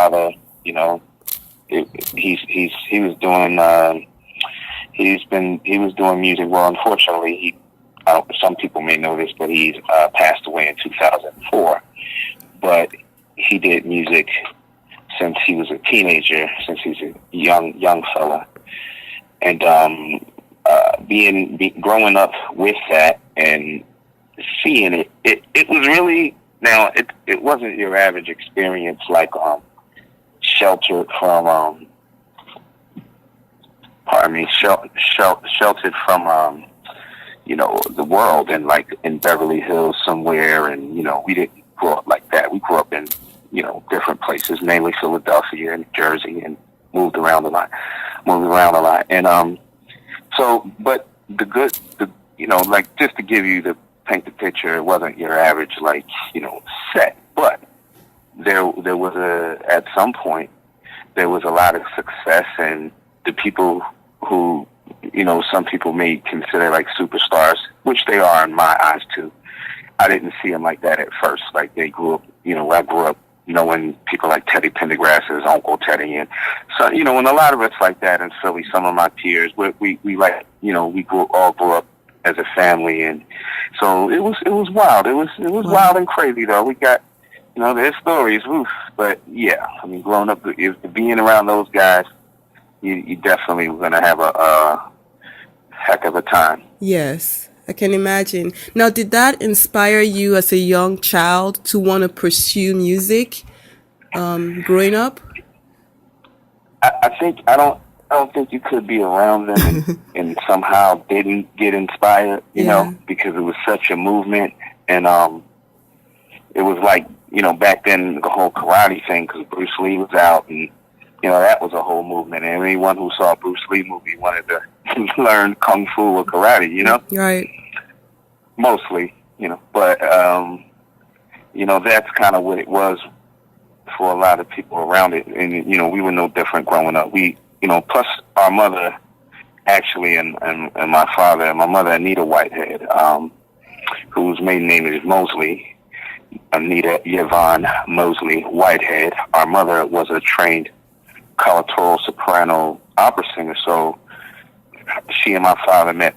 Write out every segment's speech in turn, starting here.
father, you know, he was doing he was doing music. Well, unfortunately, some people may know this, but he's passed away in 2004. But he did music since he was a teenager, since he's a young fella, and growing up with that and seeing it was really, now it wasn't your average experience, like sheltered from sheltered from you know, the world, and like in Beverly Hills somewhere, and you know, we didn't grow up like that. We grew up in, you know, different places, mainly Philadelphia and Jersey, and moved around a lot. And so, but you know, like, just to give you paint the picture, it wasn't your average, like, you know, set, but there was at some point there was a lot of success, and the people who, you know, some people may consider like superstars, which they are in my eyes too. I didn't see them like that at first. Like, they grew up, you know, I grew up knowing people like Teddy Pendergrass's Uncle Teddy, and so, you know, and a lot of it's like that in Philly. Some of my peers, we like, you know, we all grew up as a family, and so it was wild. It was wild and crazy though. We got, you know, there's stories, oof, but yeah, I mean, growing up, being around those guys, you definitely were gonna have a heck of a time. Yes, I can imagine. Now, did that inspire you as a young child to want to pursue music, growing up? I think I don't think you could be around them and somehow didn't get inspired, you know, because it was such a movement, and it was like, you know, back then the whole karate thing, because Bruce Lee was out, and you know, that was a whole movement. And anyone who saw a Bruce Lee movie wanted to learn kung fu or karate, you know? Right. Mostly, you know. But, you know, that's kind of what it was for a lot of people around it. And, you know, we were no different growing up. We, you know, plus our mother, actually, and my father, my mother, Anita Whitehead, whose maiden name is Mosley, Anita Yvonne Mosley Whitehead. Our mother was a trained coloratura soprano opera singer, so she and my father met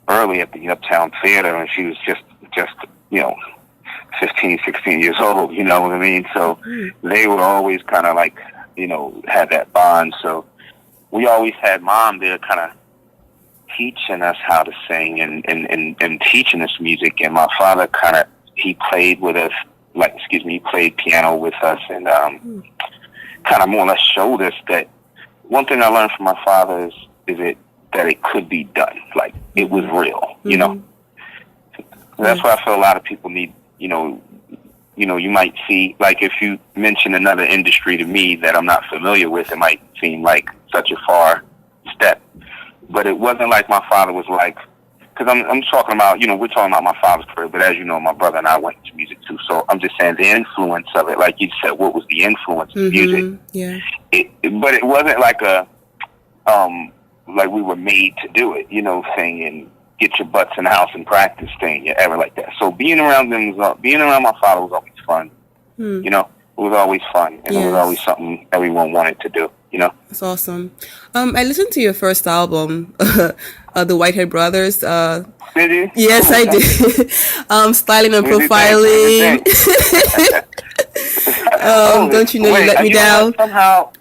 early at the Uptown Theater, and she was just you know, 15, 16 years old, you know what I mean? So they were always kind of like, you know, had that bond. So we always had Mom there kind of teaching us how to sing and teaching us music, and my father he played with us, like, he played piano with us, and kind of more or less showed us that one thing I learned from my father is that it could be done. Like, it was real, you know? That's why I feel a lot of people need, you know, you might see, like, if you mention another industry to me that I'm not familiar with, it might seem like such a far step. But it wasn't like my father was like, because I'm talking about, you know, we're talking about my father's career, but as you know, my brother and I went into music too. So I'm just saying the influence of it, like you said, what was the influence of music? Yeah. But it wasn't like like we were made to do it, you know, thing, and get your butts in the house and practice thing, ever like that. So being around my father was always fun. You know, it was always fun, and it was always something everyone wanted to do, you know? That's awesome. I listened to your first album, the Whitehead Brothers. Did you? Yes, I did. Styling and Profiling. Don't you know you let me down? Somehow,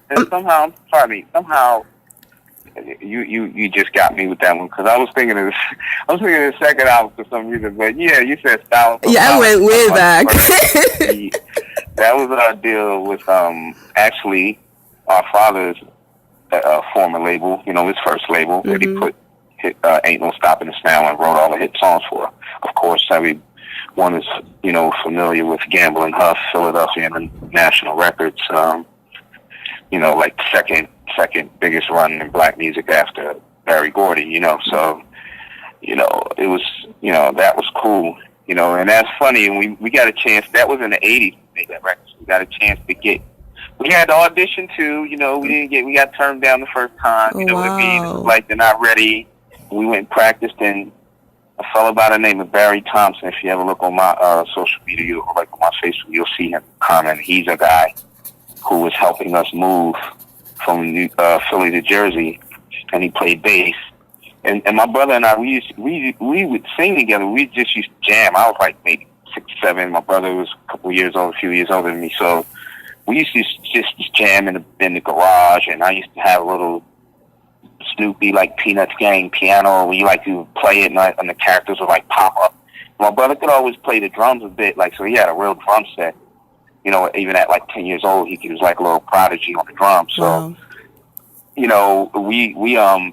you just got me with that one, because I was thinking of the second album for some reason. But yeah, you said Style. Yeah, I went way back. That was our deal with actually our father's former label. You know, his first label that he put Ain't No Stopping Us Now and wrote all the hit songs for. Of course, everyone is, you know, familiar with Gamble and Huff, Philadelphia International Records. You know, like second biggest run in black music after Barry Gordy, you know. So, you know, it was, you know, that was cool, you know. And that's funny, and we got a chance, that was in the 80s, we made that record. We got a chance to we had to audition too, you know. We got turned down the first time, you know what I mean? It was like, they're not ready. We went and practiced, and a fellow by the name of Barry Thompson, if you ever look on my social media, or like on my Facebook, you'll see him comment. He's a guy who was helping us move from Philly to Jersey, and he played bass. And my brother and I, we would sing together. We just used to jam. I was like maybe 6, 7. My brother was a few years older than me. So we used to just jam in the garage, and I used to have a little Snoopy like Peanuts Gang piano where you like to play it, and the characters would like pop up. My brother could always play the drums a bit, like, so he had a real drum set. You know, even at like 10 years old, he was like a little prodigy on the drums. So, Wow. you know,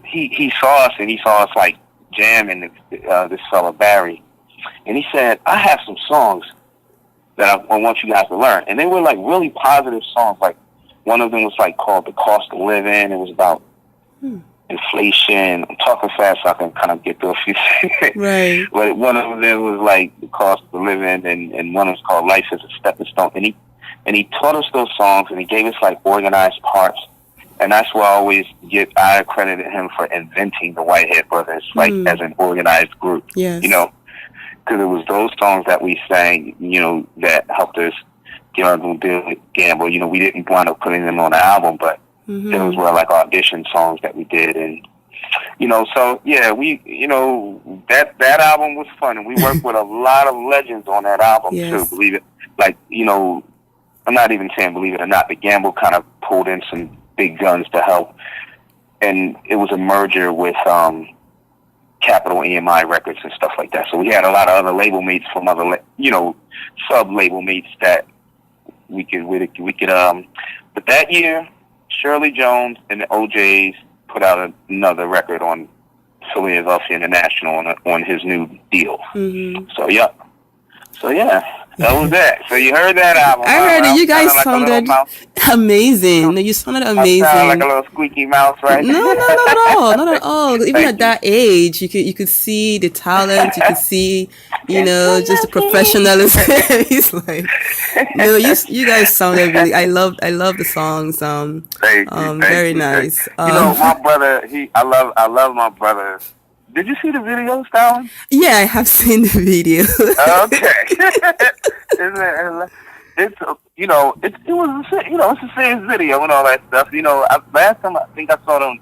he saw us, and he saw us like jamming this fella Barry, and he said, "I have some songs that I want you guys to learn," and they were like really positive songs. Like one of them was like called "The Cost of Living." It was about inflation. I'm talking fast so I can kind of get through a few things. Right. But one of them was like the cost of living, and one was called Life is a Stepping Stone. And he taught us those songs, and he gave us like organized parts. And that's why I accredited him for inventing the Whitehead Brothers, like as an organized group. Yes. You know, because it was those songs that we sang, you know, that helped us get on the deal with Gamble. You know, we didn't wind up putting them on the album, but those were like audition songs that we did. And, you know, so yeah, that album was fun, and we worked with a lot of legends on that album too, believe it. Like, you know, I'm not even saying believe it or not, but Gamble kind of pulled in some big guns to help. And it was a merger with Capitol EMI Records and stuff like that. So we had a lot of other label mates from other, sub-label mates that we could, but that year, Shirley Jones and the OJs put out another record on Philadelphia International on his new deal. So yeah, that was that. So you heard that album. I heard it. You guys like sounded amazing. No, you sounded amazing. I sound like a little squeaky mouse, right? No, not at all. Not at all. Even at that age, you could see the talent. You could see, just the professionalism. He's like, no, you guys sounded really. I love the songs. Thank you. Very nice. My brother. I love my brother. Did you see the video, Stalin? Yeah, I have seen the video. Okay. It's a serious video and all that stuff. Last time I think I saw them,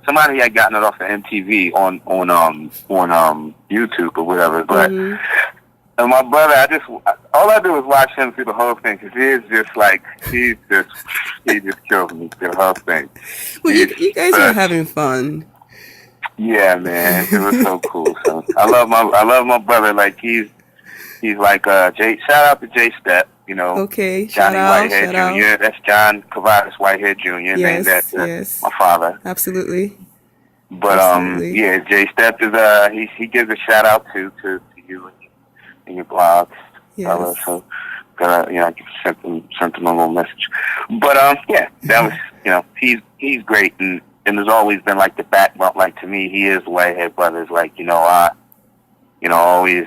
somebody had gotten it off of MTV on YouTube or whatever. But and my brother, all I do was watch him through the whole thing, because he just kills me through the whole thing. Well, you guys are having fun. Yeah, man, it was so cool. So I love my brother. Like he's like Jay. Shout out to Jay Step. Okay, Johnny Whitehead Jr. That's John Whitehead Jr. Yes, named after my father. Absolutely. But yeah, Jay Step is he gives a shout out to you and your blog. Yes. So I sent him a little message. But yeah, that was he's great, and there's always been like the backbone. Like to me, he is Whitehead Brothers. Like I always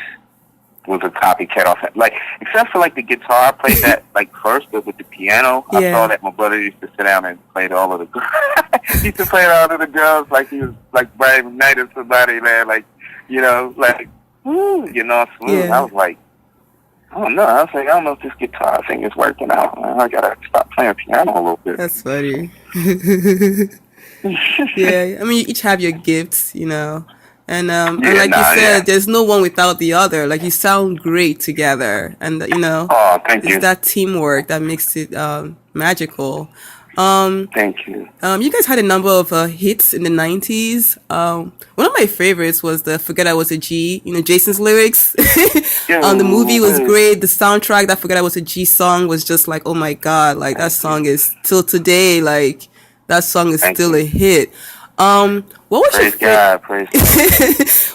was a copycat off that. Like except for like the guitar, I played that like first, but with the piano, I saw that my brother used to sit down and play all of the. He used to play all of the drums like he was like Brian McKnight or somebody, man. Like like smooth. Yeah. I was like, I don't know. I was like, I don't know if this guitar thing is working out. I gotta stop playing piano a little bit. That's funny. Yeah, I mean, you each have your gifts, and like you said, there's no one without the other. Like you sound great together, and oh, thank you. It's that teamwork that makes it magical. Thank you. You guys had a number of hits in the 90s. One of my favorites was the "Forget I Was a G." Jason's lyrics. The movie was great. The soundtrack, that "Forget I Was a G" song was just like, oh my god! Like that song is till today. Like that song is still a hit. What was Praise God.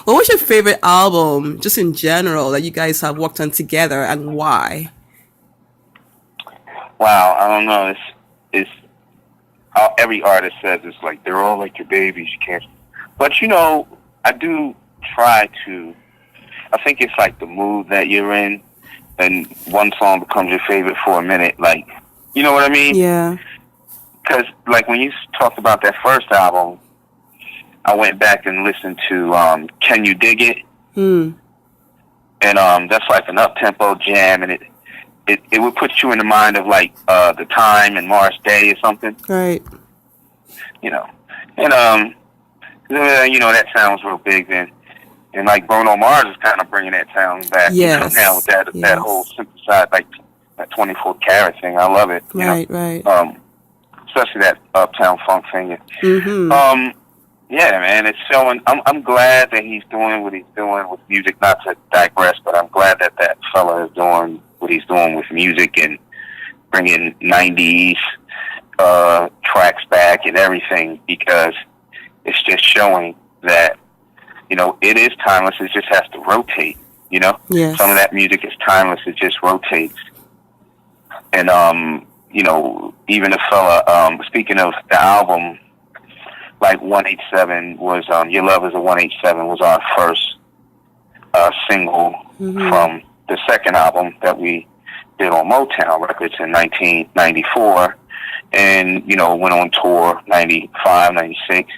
What was your favorite album, just in general, that you guys have worked on together, and why? Wow, I don't know. It's every artist says it's like they're all like your babies. You can't, but I do try to. I think it's like the mood that you're in, and one song becomes your favorite for a minute. Like, you know what I mean? Yeah. Because like when you talked about that first album, I went back and listened to "Can You Dig It?" And that's like an up-tempo jam, and it would put you in the mind of like the Time and Morris Day or something. Right. You know, and you know, that sounds real big then. And like Bruno Mars is kind of bringing that sound back. Yes. You know, now with that whole synthesized, like that 24 karat thing. I love it. Right, right. Especially that Uptown Funk thing. Mm-hmm. Yeah, man, it's showing. I'm glad that he's doing what he's doing with music. Not to digress, but I'm glad that that fella is doing what he's doing with music and bringing 90s tracks back and everything, because it's just showing that, you know, it is timeless. It just has to rotate, you know? Yes. Some of that music is timeless. It just rotates. And, you know, even a fella, speaking of the album, like 187 was, Your Love is a 187 was our first single from the second album that we did on Motown Records in 1994. And, you know, went on tour 95, 96.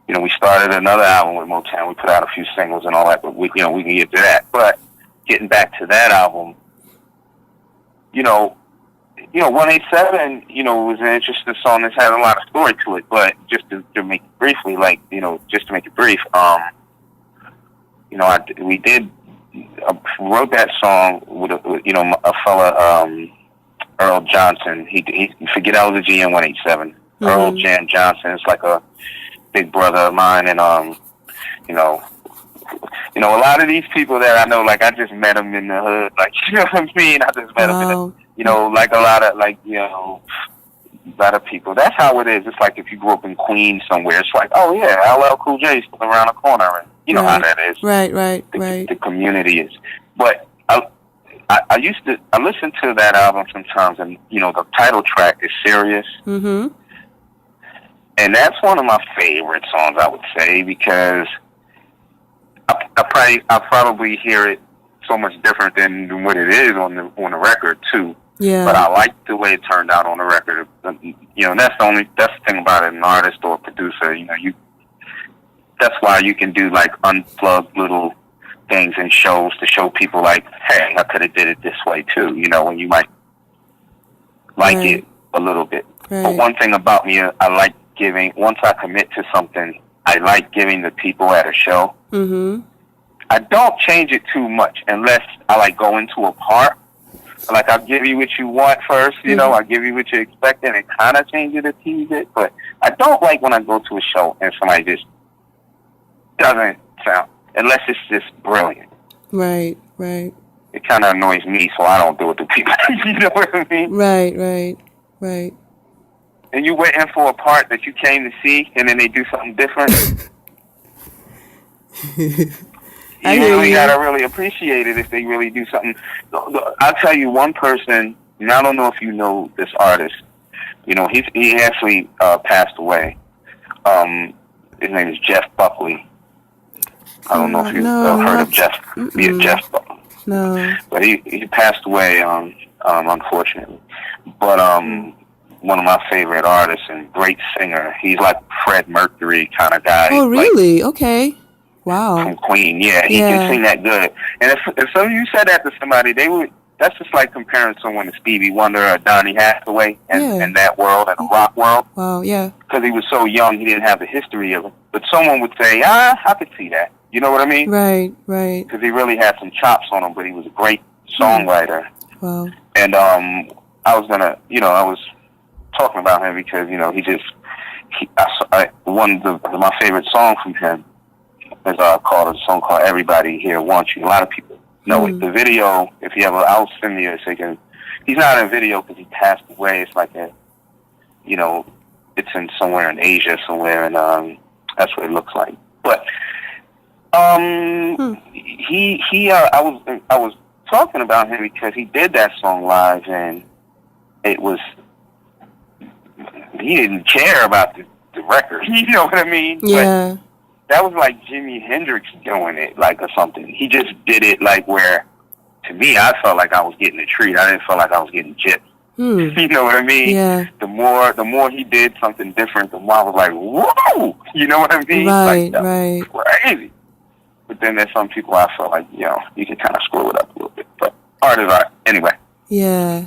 You know, we started another album with Motown. We put out a few singles and all that, but we can get to that. But getting back to that album, you know, 187, you know, was an interesting song that's had a lot of story to it. But just to make it briefly, like, you know, just to make it brief, you know, we did wrote that song with a fella, Earl Johnson. He Forget I Was a G in 187. Earl Jan Johnson is like a big brother of mine, and you know, a lot of these people that I know, like I just met them in the hood, like, you know what I mean? I just met them in the, you know, like a lot of, like, you know, a lot of people. That's how it is. It's like if you grew up in Queens somewhere, it's like, oh yeah, LL Cool J's still around the corner, and you know how that is. Right. The community is. But I listen to that album sometimes, and you know, the title track is Serious. Mm-hmm. And that's one of my favorite songs, I would say, because I probably hear it so much different than what it is on the record too. Yeah. But I like the way it turned out on the record. You know, that's the thing about an artist or a producer. You know, that's why you can do like unplugged little things and shows to show people like, hey, I could have did it this way too. You know, and you might like it a little bit. Right. But one thing about me, I like giving. Once I commit to something, I like giving the people at a show. Mm-hmm. I don't change it too much unless I like go into a part. Like I'll give you what you want first, you know. I'll give you what you're expecting and kind of change it to tease it. But I don't like when I go to a show and somebody just doesn't sound, unless it's just brilliant. Right. It kind of annoys me, so I don't do it to people. You know what I mean? Right. And you waiting for a part that you came to see, and then they do something different. You really gotta really appreciate it if they really do something. I'll tell you one person, and I don't know if you know this artist. You know, he actually passed away. His name is Jeff Buckley. I don't know if you've heard of Jeff. Yeah, Jeff Buckley. No. But he passed away, unfortunately. But one of my favorite artists and great singer. He's like Fred Mercury kind of guy. Oh, really? Like, okay. Wow. From Queen, yeah. He can sing that good. And if some of you said that to somebody, they would. That's just like comparing someone to Stevie Wonder or Donny Hathaway and that world and the rock world. Wow, yeah. Because he was so young, he didn't have the history of it. But someone would say, I could see that. You know what I mean? Right. Because he really had some chops on him, but he was a great songwriter. Wow. And I was talking about him because, you know, one of my favorite songs from him is a song called Everybody Here Wants You. A lot of people know it. The video, if you ever, I'll send you a second. He's not in a video because he passed away. It's like it's in somewhere in Asia somewhere, and that's what it looks like. But I was talking about him because he did that song live, and he didn't care about the record. You know what I mean? Yeah. But that was like Jimi Hendrix doing it, like, or something. He just did it like where, to me, I felt like I was getting a treat. I didn't feel like I was getting gypped. You know what I mean? Yeah. The more he did something different, the more I was like, whoa! You know what I mean? Right. Crazy. But then there's some people I felt like, you know, you can kind of screw it up a little bit. But art is art. Anyway. Yeah.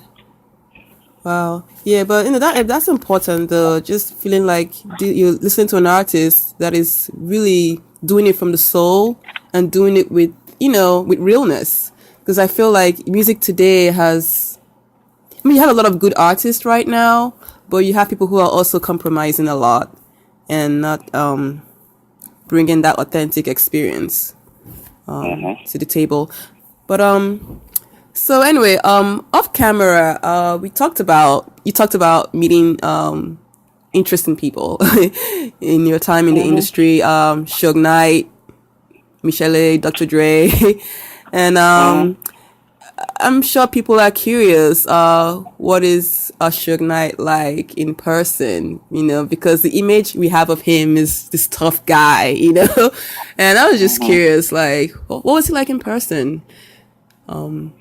Wow. Yeah, but that's important though. Just feeling like you listen to an artist that is really doing it from the soul and doing it with with realness. Because I feel like music today has. I mean, you have a lot of good artists right now, but you have people who are also compromising a lot and not bringing that authentic experience to the table. But so anyway, off camera, you talked about meeting interesting people in your time in the industry. Suge Knight, Michelle, Dr. Dre, and I'm sure people are curious. What is a Suge Knight like in person? Because the image we have of him is this tough guy. And I was just curious, like, what was he like in person? Well,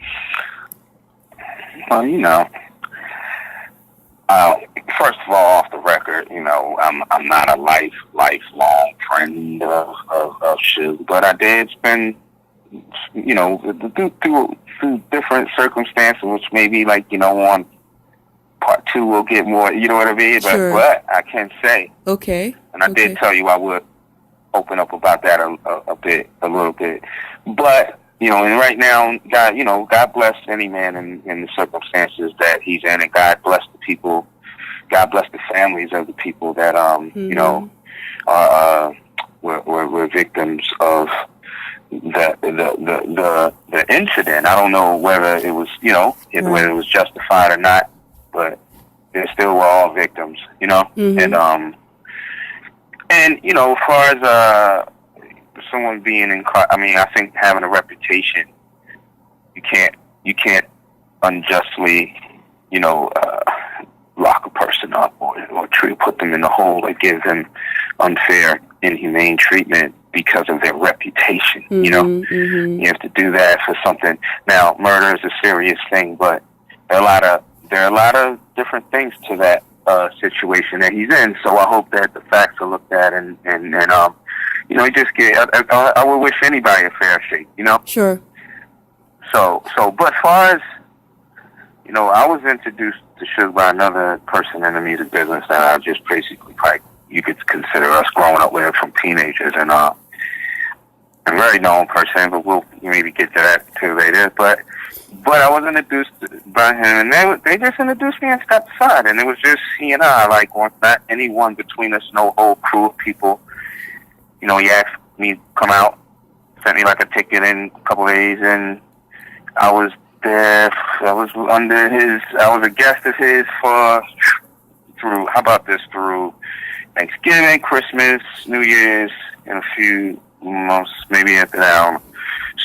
first of all, off the record, I'm not a lifelong friend of Suge, but I did spend, through different circumstances, which maybe on part 2 we'll get more, you know what I mean? Sure. But I can say, Okay. and I did tell you I would open up about that a little bit, but. And right now, God bless any man in the circumstances that he's in, and God bless the people, God bless the families of the people that, were victims of the incident. I don't know whether it was, whether it was justified or not, but they still were all victims, and as far as, someone being I think having a reputation, you can't unjustly, lock a person up or put them in a hole or give them unfair, inhumane treatment because of their reputation. You have to do that for something. Now, murder is a serious thing, but there are a lot of different things to that situation that he's in. So I hope that the facts are looked at and I would wish anybody a fair shake, Sure. So, but as far as, I was introduced to Suge by another person in the music business that I just basically, you could consider us growing up with from teenagers, and a very known person, but we'll maybe get to that too later. But I was introduced by him, and they just introduced me and stepped aside, and it was just he and I, not anyone between us, no whole crew of people. He asked me to come out, sent me a ticket in a couple of days, and I was there. I was a guest of his through Thanksgiving, Christmas, New Year's, and a few months maybe after that.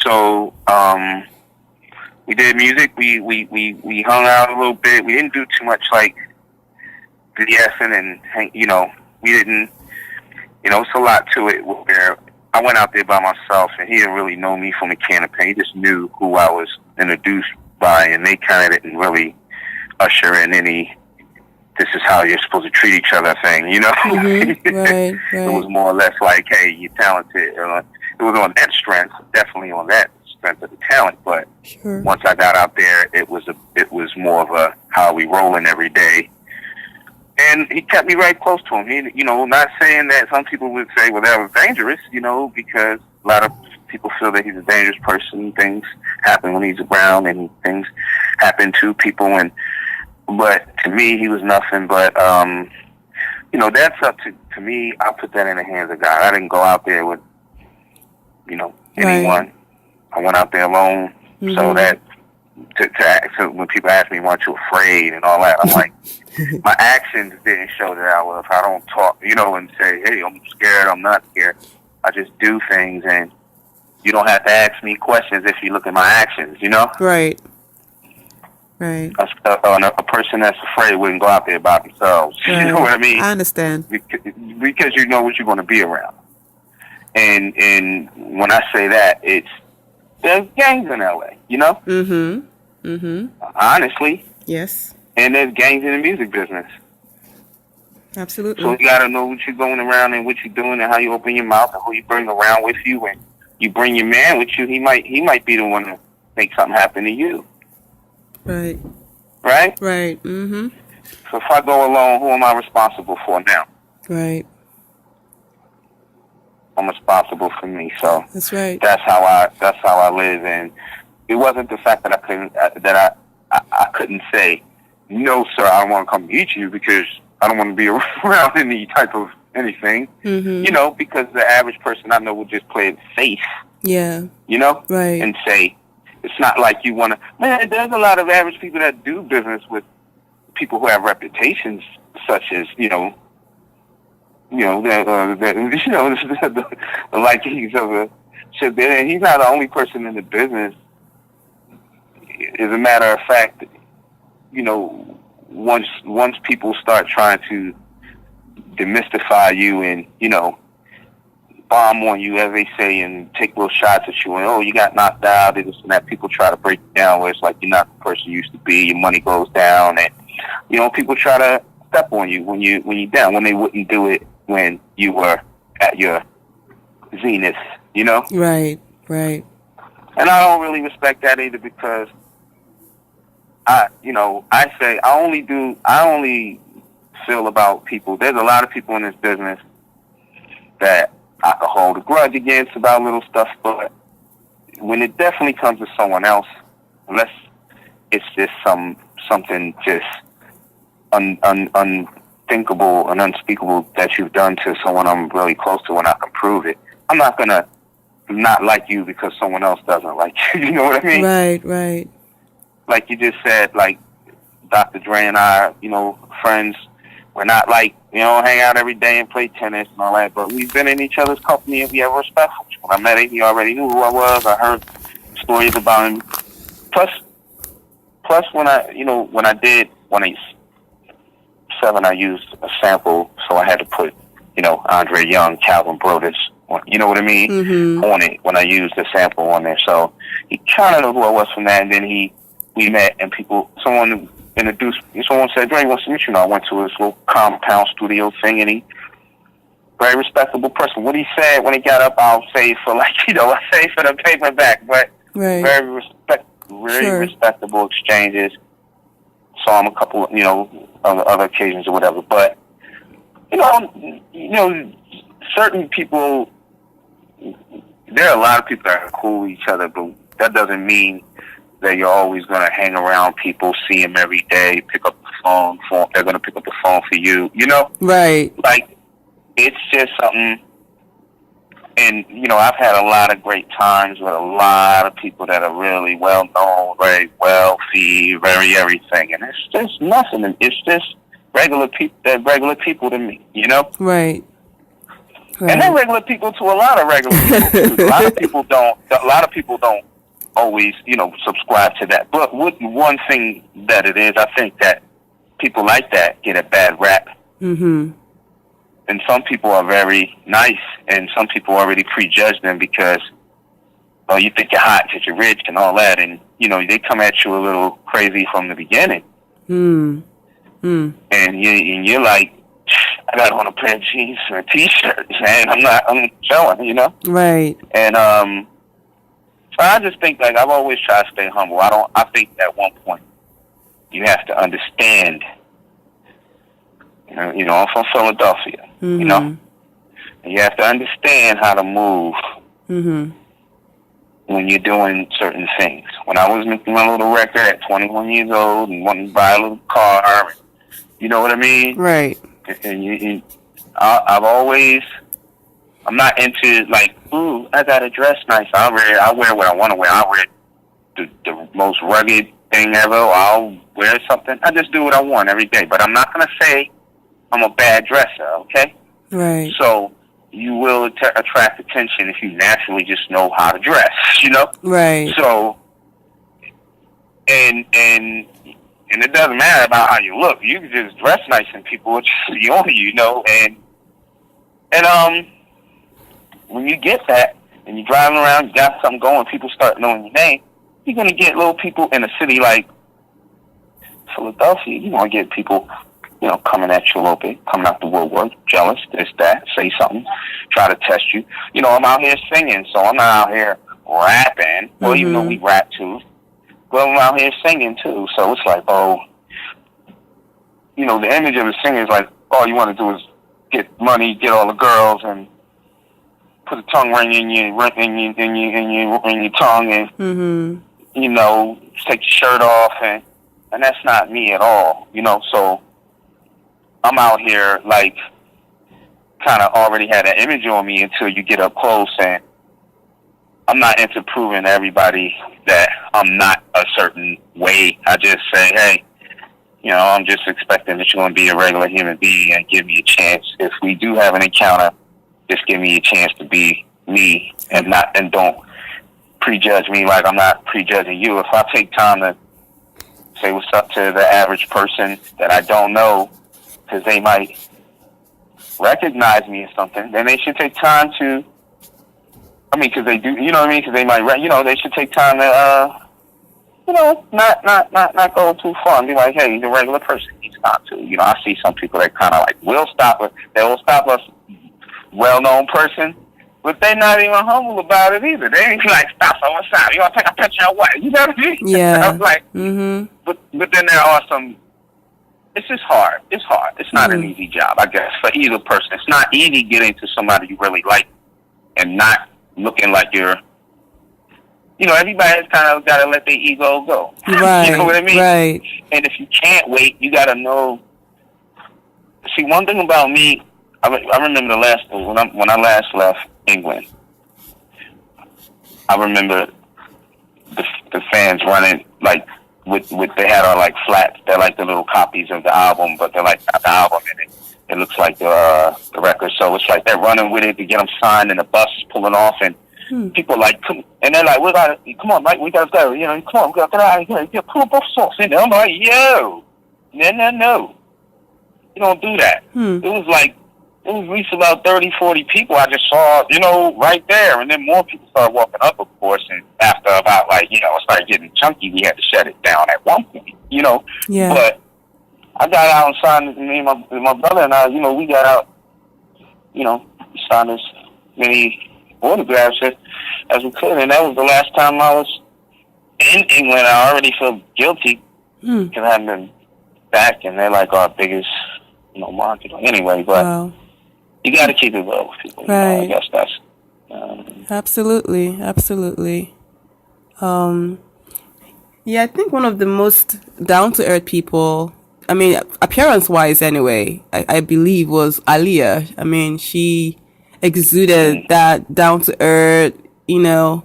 So we did music. We hung out a little bit. We didn't do too much BSing and hang. We didn't. It's a lot to it where I went out there by myself, and he didn't really know me from a can of paint. He just knew who I was introduced by, and they kind of didn't really usher in any, this is how you're supposed to treat each other thing, Right. It was more or less like, hey, you're talented. It was on that strength, definitely on that strength of the talent, but sure. Once I got out there, it was more of a, how are we rolling every day? And he kept me right close to him. He, not saying that some people would say, well, that was dangerous, because a lot of people feel that he's a dangerous person. Things happen when he's around, and things happen to people. But to me, he was nothing but, that's up to me. I put that in the hands of God. I didn't go out there with, anyone. Right. I went out there alone. So that, so when people ask me, weren't you afraid and all that, I'm like, my actions didn't show that I was. I don't talk, and say, hey, I'm scared, I'm not scared. I just do things, and you don't have to ask me questions if you look at my actions, Right. A person that's afraid wouldn't go out there by themselves. Right. You know what I mean? I understand. Because you know what you're going to be around. And when I say that, there's gangs in LA, Honestly. Yes. And there's gangs in the music business. Absolutely. So you got to know what you're going around and what you're doing and how you open your mouth and who you bring around with you. And you bring your man with you, he might be the one to make something happen to you. Right. Right? Right. Mm-hmm. So if I go alone, who am I responsible for now? Right. I'm responsible for me. So That's right. that's how I live. And it wasn't the fact that I couldn't say, no, sir, I don't want to come meet you because I don't want to be around any type of anything. Mm-hmm. You know, because the average person I know would just play it safe. Yeah. You know? Right. And say, it's not like you want to, man, there's a lot of average people that do business with people who have reputations such as, the likings of a shit. And he's not the only person in the business. As a matter of fact, once people start trying to demystify you and, bomb on you, as they say, and take little shots at you, and, oh, you got knocked out, and this and that, people try to break you down where it's like you're not the person you used to be, your money goes down, and, people try to step on you when you're down, when they wouldn't do it when you were at your zenith, Right, right. And I don't really respect that either because I only feel about people. There's a lot of people in this business that I could hold a grudge against about little stuff, but when it definitely comes to someone else, unless it's just something just unthinkable and unspeakable that you've done to someone I'm really close to and I can prove it, I'm not gonna not like you because someone else doesn't like you. You know what I mean? Right, right. Like you just said, like Dr. Dre and I, friends. We're not like, hang out every day and play tennis and all that, but we've been in each other's company and we have respect for each other. When I met him, he already knew who I was. I heard stories about him. Plus when I did 187, I used a sample, so I had to put, Andre Young, Calvin Brodus, you know what I mean, mm-hmm. on it when I used the sample on there. So he kind of knew who I was from that, and then we met, and someone said, Dre wants to meet you. I went to his little compound studio thing, and he, very respectable person. What he said when he got up, I'll say for I say for the paperback, but right. very respectable exchanges. Saw him a couple, other occasions or whatever. But certain people, there are a lot of people that are cool with each other, but that doesn't mean that you're always going to hang around people, see them every day, pick up the phone, they're going to pick up the phone for you, Right. Like, it's just something, and, I've had a lot of great times with a lot of people that are really well-known, very wealthy, very everything, and it's just nothing. It's just regular people to me, Right. And they're regular people to a lot of regular people, too. A lot of people don't always, subscribe to that. But one thing that it is, I think that people like that get a bad rap. Mm-hmm. And some people are very nice, and some people already prejudge them because, you think you're hot because you're rich and all that, and, they come at you a little crazy from the beginning. Mm. Mm. And you're like, I got on a pair of jeans and a t-shirt, and I'm showing, Right. And, so I just think, I've always tried to stay humble. I think at one point you have to understand, I'm from Philadelphia, mm-hmm. and you have to understand how to move mm-hmm. when you're doing certain things. When I was making my little record at 21 years old and wanting to buy a little car, you know what I mean? Right. And I'm not into ooh, I gotta dress nice. I wear what I want to wear. I wear the most rugged thing ever. Or I'll wear something. I just do what I want every day. But I'm not gonna say I'm a bad dresser. Okay. Right. So you will attract attention if you naturally just know how to dress. Right. So and it doesn't matter about how you look. You can just dress nice and people will just see on you, And when you get that and you're driving around, you got something going, people start knowing your name, you're going to get little people in a city like Philadelphia. You're going to get people, coming at you a little bit, coming out the woodwork, jealous, this, that, say something, try to test you. I'm out here singing, so I'm not out here rapping. Well, even though we rap too. Well, I'm out here singing too, so it's like, oh, you know, the image of the singer is like, all you want to do is get money, get all the girls, and put a tongue ring in your tongue, and you know, take your shirt off, and that's not me at all, you know. So I'm out here like kind of already had an image on me until you get up close, and I'm not into proving to everybody that I'm not a certain way. I just say, hey, you know, I'm just expecting that you're going to be a regular human being and give me a chance. If we do have an encounter, just give me a chance to be me, and don't prejudge me like I'm not prejudging you. If I take time to say what's up to the average person that I don't know, because they might recognize me or something, then they should take time to, I mean, because they do, you know what I mean? Because they might, you know, they should take time to, you know, not go too far and be like, hey, the regular person needs not to. You know, I see some people that kind of like will stop us. They will stop us, well-known person, but they're not even humble about it either. They ain't like, stop, so what's up? You want to take a picture or what? You know what I mean? Yeah. I was like, but then there are some, it's just hard. It's hard. It's not an easy job, I guess, for either person. It's not easy getting to somebody you really like and not looking like you're, you know, everybody's kind of got to let their ego go. Right. You know what I mean? Right. And if you can't wait, you got to know. See, one thing about me, I remember when I last left England, I remember the fans running like with they had our like flats. They're like the little copies of the album, but they're like not the album, and it looks like the record. So it's like they're running with it to get them signed, and the bus is pulling off, and people like, come, and they're like, come on, Mike, we gotta go. You know, come on, we gotta get out of here. Yeah, pull both socks in there. I'm like, yo, no, you don't do that. It was at least about 30, 40 people I just saw, you know, right there. And then more people started walking up, of course. And after about, like, you know, it started getting chunky, we had to shut it down at one point, you know. Yeah. But I got out and signed, me and my brother and I, you know, we got out, you know, signed as many autographs as we could. And that was the last time I was in England. I already feel guilty because I hadn't been back. And they're like our biggest, you know, market. Anyway, but you got to keep it real with people. Right. You know, I guess that's... Absolutely. Yeah, I think one of the most down-to-earth people, I mean, appearance-wise anyway, I believe was Aaliyah. I mean, she exuded that down-to-earth, you know,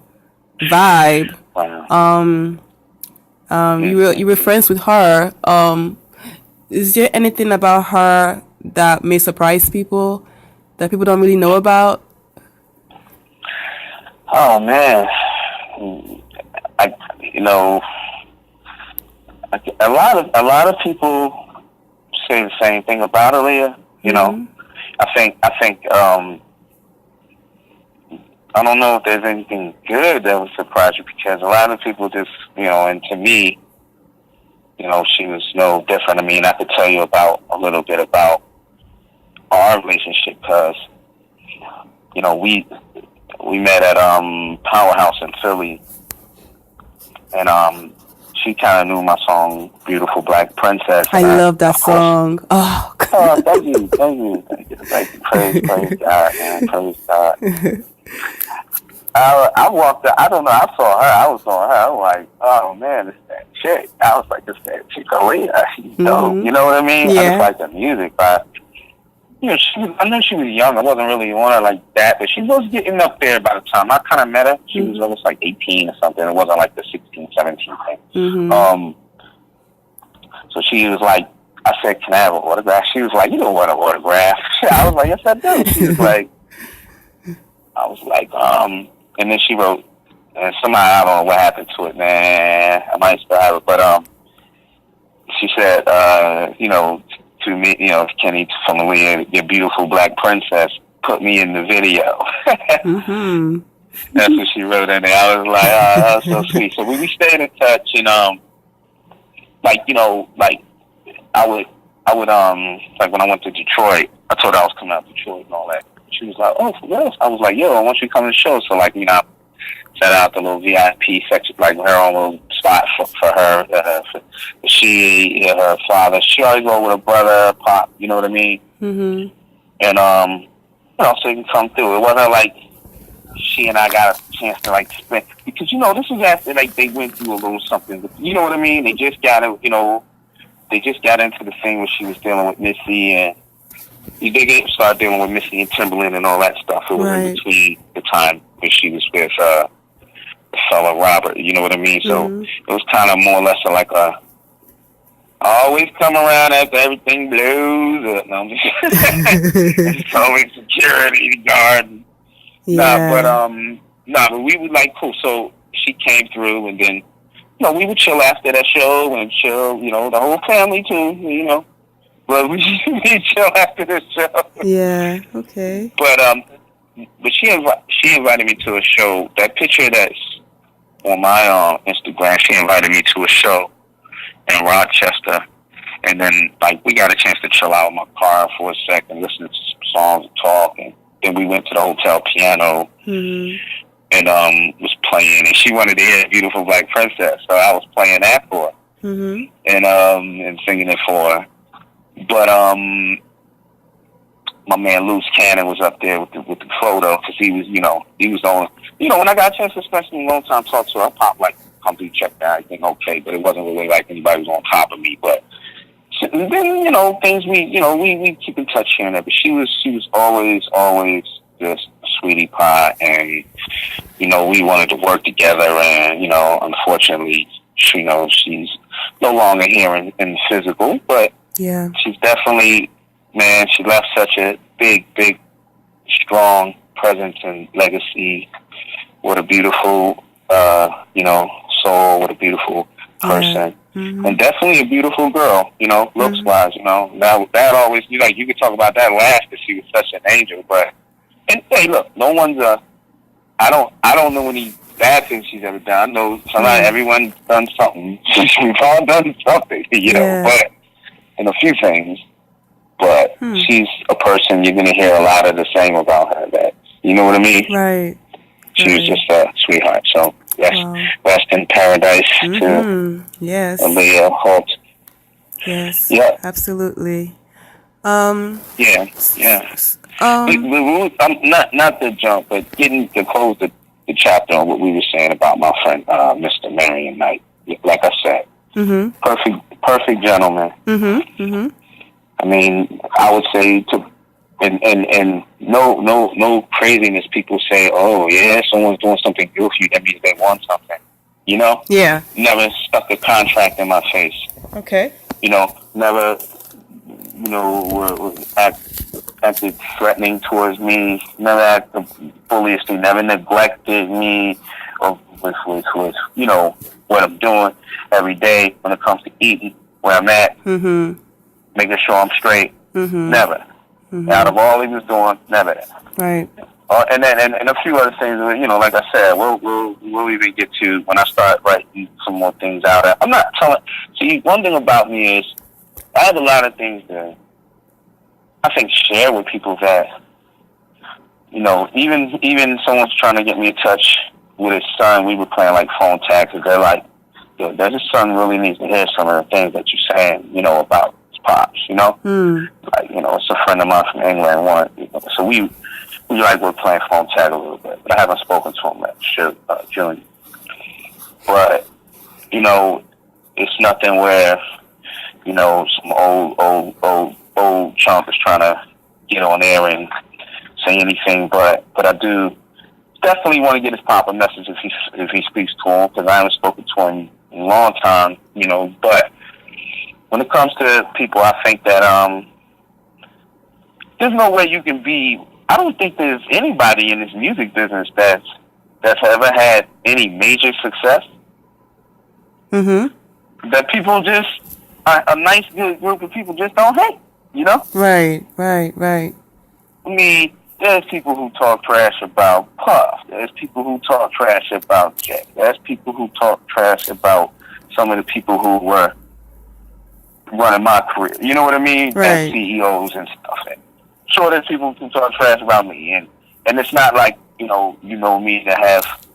vibe. Wow. You were friends with her. Is there anything about her that may surprise people that people don't really know about? Oh man, a lot of people say the same thing about Aaliyah. You know, I think I don't know if there's anything good that would surprise you, because a lot of people just, you know, and to me, you know, she was no different. I mean, I could tell you a little bit about our relationship, because, you know, we met at Powerhouse in Philly, and she kind of knew my song "Beautiful Black Princess." I love that song. Oh, God. Oh, thank you. Praise God, man. Praise God. I walked out, I don't know, I saw her, I was on her, I was like, oh man, it's that chick. I was like, it's that chick Aaliyah. She's dope. You know what I mean? Yeah. I just like the music, but, you know, I know she was young. I wasn't really on her like that, but she was getting up there by the time I kind of met her. She was almost like 18 or something. It wasn't like the 16, 17 thing. So she was like, I said, can I have an autograph? She was like, you don't want an autograph. I was like, yes, I do. She was like, and then she wrote, and somehow, I don't know what happened to it, man. I might still have it, but she said, you know, to me, you know, Kenny from Aaliyah, your beautiful black princess, put me in the video. That's what she wrote in there. I was like, oh, that was so sweet. So we stayed in touch, and like, you know, like I would like when I went to Detroit, I told her I was coming out to Detroit and all that. She was like, oh, for real? I was like, yo, I want you to come to the show. So, like, you know, set out the little VIP section, like her own little spot for her. Her father, she always go with her brother, Pop. You know what I mean? Mm-hmm. And so you can come through. It wasn't like she and I got a chance to like spend, because this was after like they went through a little something. You know what I mean? They just got into the thing where she was dealing with Missy, and they didn't start dealing with Missy and Timberland and all that stuff. It was in between the time when she was with the fella Robert. You know what I mean? So it was kind of more or less like a always come around after everything blows up. No, I'm just it's always security guard. Yeah. But we would like cool. So she came through, and then we would chill after that show and chill. The whole family too. But we chill after the show. Yeah. Okay. But she invited me to a show. That picture that's on my Instagram, she invited me to a show in Rochester, and then like we got a chance to chill out in my car for a second, listen to some songs and talk, and then we went to the hotel piano and was playing, and she wanted to hear "Beautiful Black Princess," so I was playing that for her and singing it for her. But my man Luce Cannon was up there with the photo, because he was the only, when I got a chance to spend some long time talk to her, I popped like, come through, check that, everything okay, but it wasn't really like anybody was on top of me. But then things we keep in touch here and there. But she was always just a sweetie pie, and we wanted to work together, and unfortunately she's no longer here in the physical, but yeah, she's definitely, man, she left such a big strong presence and legacy. What a beautiful soul, what a beautiful person. And definitely a beautiful girl, looks wise, that always, you could talk about that last, because she was such an angel. But, and hey, look, no one's I don't know any bad things she's ever done. I know everyone's done something. We've all done something, but, and a few things, but she's a person you're going to hear a lot of the same about her, that, you know what I mean? Right. She was just a sweetheart. So rest in paradise to Aaliyah Holt. Yes. Yeah. Absolutely. Yeah. Not to jump, but getting to close the chapter on what we were saying about my friend Mr. Marion Knight. Like I said, perfect gentleman. I mean, I would say and no craziness. People say, oh yeah, someone's doing something good for you, that means they want something. Yeah. Never stuck a contract in my face. Okay. Never were acted threatening towards me. Never acted bullish. Never neglected me or with what I'm doing every day when it comes to eating, where I'm at, making sure I'm straight. Never. Out of all he was doing, never. Right. And then and a few other things, like I said, we'll even get to when I start writing some more things out. I'm not telling. See, one thing about me is I have a lot of things that I think share with people that, even someone's trying to get me in touch with his son. We were playing like phone tag, because they're like, that his son really needs to hear some of the things that you're saying, about his pops, Like, it's a friend of mine from England. So we we're playing phone tag a little bit, but I haven't spoken to him yet, June. But, it's nothing where, some old chump is trying to get on there and say anything, but I do definitely want to get his pop a message if he speaks to him, because I haven't spoken to him in a long time, but when it comes to people, I think that there's no way you can be. I don't think there's anybody in this music business that's ever had any major success. That people just a nice good group of people just don't hate. Right. I mean, there's people who talk trash about Puff. There's people who talk trash about Jack. There's people who talk trash about some of the people who were running my career. You know what I mean? Right. As CEOs and stuff. And sure, there's people who talk trash about me, and it's not like you know me to have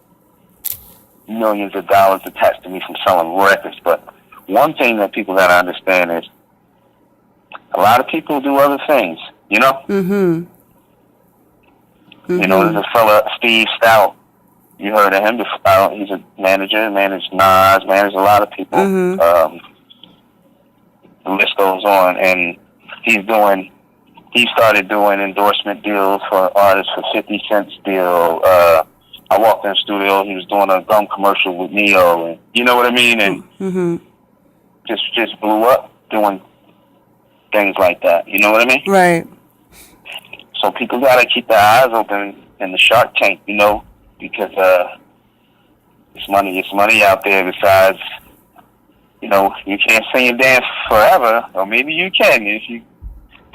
millions of dollars attached to me from selling records. But one thing that people gotta understand is a lot of people do other things, you know? Mm-hmm. You know, there's a fella, Steve Stout. You heard of him? He's a manager, managed Nas, managed a lot of people. Mm-hmm. The list goes on, and he started doing endorsement deals for artists for 50 Cent's deal. I walked in the studio, he was doing a gum commercial with Neo, and you know what I mean? And mm-hmm. just blew up doing things like that. You know what I mean? Right. So people gotta keep their eyes open in the Shark Tank, you know, because it's money out there. Besides, you know, you can't sing and dance forever, or maybe you can if you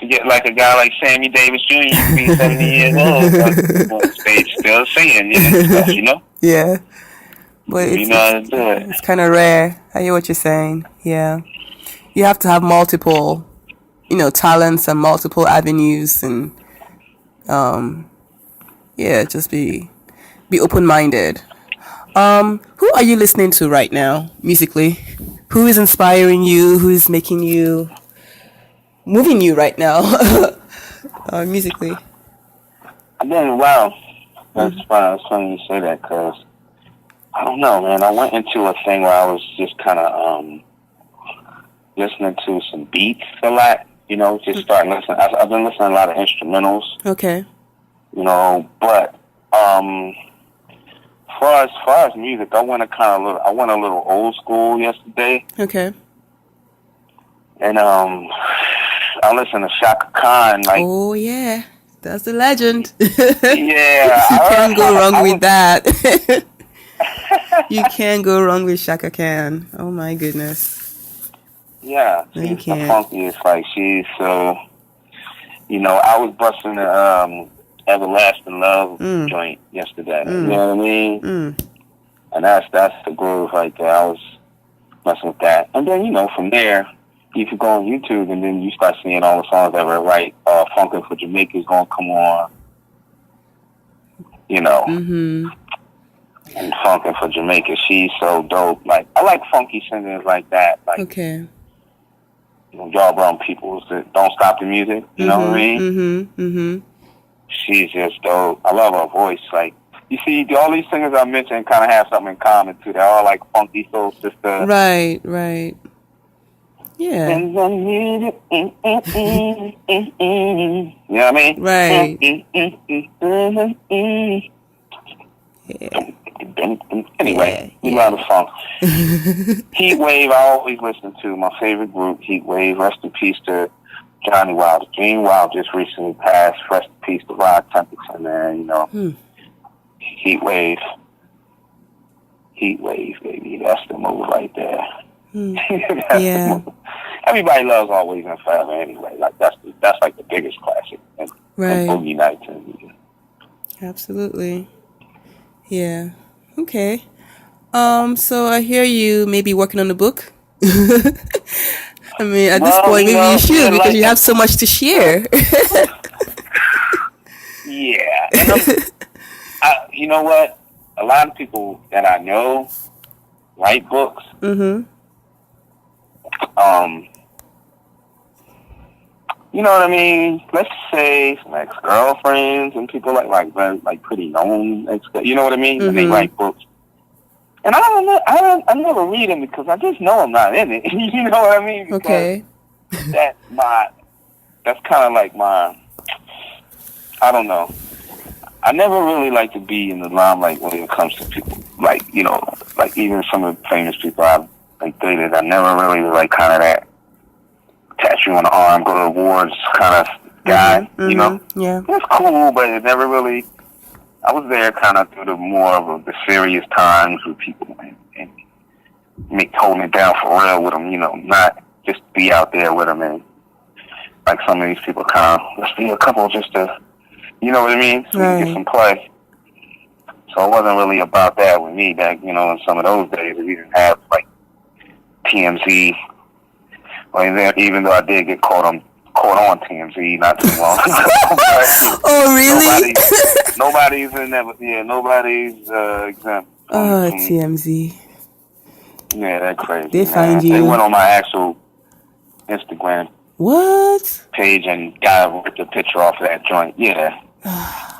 get like a guy like Sammy Davis Jr. You can be 70 years old on the stage still singing, stuff, you know. Yeah, but you know how to do it. It's kind of rare. I hear what you're saying. Yeah, you have to have multiple, talents and multiple avenues, and just be open-minded. Who are you listening to right now musically? Who is inspiring you? Who is moving you right now musically? Wow, that's funny you say that, because I don't know, man. I went into a thing where I was just kind of listening to some beats a lot. Just starting listening. I've been listening to a lot of instrumentals. Okay. But far as music, I went a little old school yesterday. Okay. And I listened to Shaka Khan. Oh yeah, that's the legend. Yeah, you can't go wrong with that. You can't go wrong with Shaka Khan. Oh my goodness. Yeah, she's the funkiest. She's so. I was busting the Everlasting Love joint yesterday. You know what I mean? And that's the groove right there. I was messing with that, and then from there, you could go on YouTube, and then you start seeing all the songs that were right. Funkin' for Jamaica is gonna come on. Mm-hmm. And Funkin' for Jamaica, she's so dope. I like funky singers like that. Okay. Jaw Brown Peoples that don't stop the music. You know what I mean? Mm-hmm. Mm-hmm. She's just dope. I love her voice. You see, all these singers I mentioned kind of have something in common too. They're all like funky soul sister. Right. Yeah. You know what I mean? Right. Yeah. Anyway, we love the funk. Heat Wave, I always listen to. My favorite group, Heat Wave. Rest in peace to Johnny Wilder. Gene Wilder just recently passed. Rest in peace to Rod Templeton, man. Heat Wave. Heat Wave, baby. That's the move right there. Yeah. Everybody loves Always and Forever anyway. That's the biggest classic. And Boogie Nights and absolutely. Yeah. Okay. So I hear you maybe working on the book. I mean, at this point, maybe you should, because you have so much to share. Yeah. And you know what? A lot of people that I know write books. Mm-hmm. You know what I mean? Let's say some ex-girlfriends and people like pretty known you know what I mean? Mm-hmm. And they write books. And I never read them because I just know I'm not in it. You know what I mean? Because okay. That's kind of like my, I don't know. I never really like to be in the limelight when it comes to people. Even some of the famous people I've dated, I never really kind of that tattoo on the arm, go to awards kind of guy, Mm-hmm. Yeah. It's cool, but it never really, I was there kind of through the more of the serious times with people and holding it down for real with them, not just be out there with them and like some of these people kind of, let's be a couple just to, you know what I mean? So we can get some play. So it wasn't really about that with me back, in some of those days we didn't have TMZ. Even though I did get caught on TMZ not too long ago. Oh, really? Nobody's in that. Yeah, nobody's exempt. Oh, TMZ. Yeah, that's crazy. They man. find you. They went on my actual Instagram What? page and ripped a picture off of that joint. Yeah.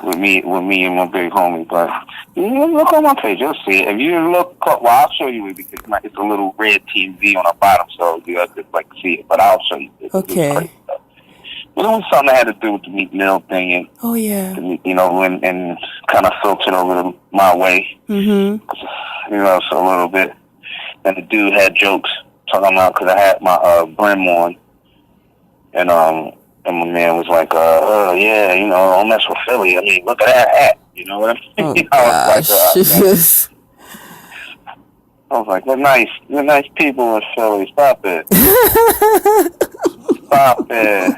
with me and my big homie. But you look on my page, you'll see it. If you look, well, I'll show you it because it's a little red TMZ on the bottom, so you have to like see it. But I'll show you it. Okay. But it was something that had to do with the Meek Mill thing, and oh yeah, you know, and kind of filtered over my way. Mm-hmm. You know, so a little bit. And the dude had jokes talking about because I had my brim on, and my man was like, oh yeah, you know, don't mess with Philly. I mean, look at that hat. You know what I mean? Oh, I gosh. I was like, we're nice people in Philly. Stop it. Stop it.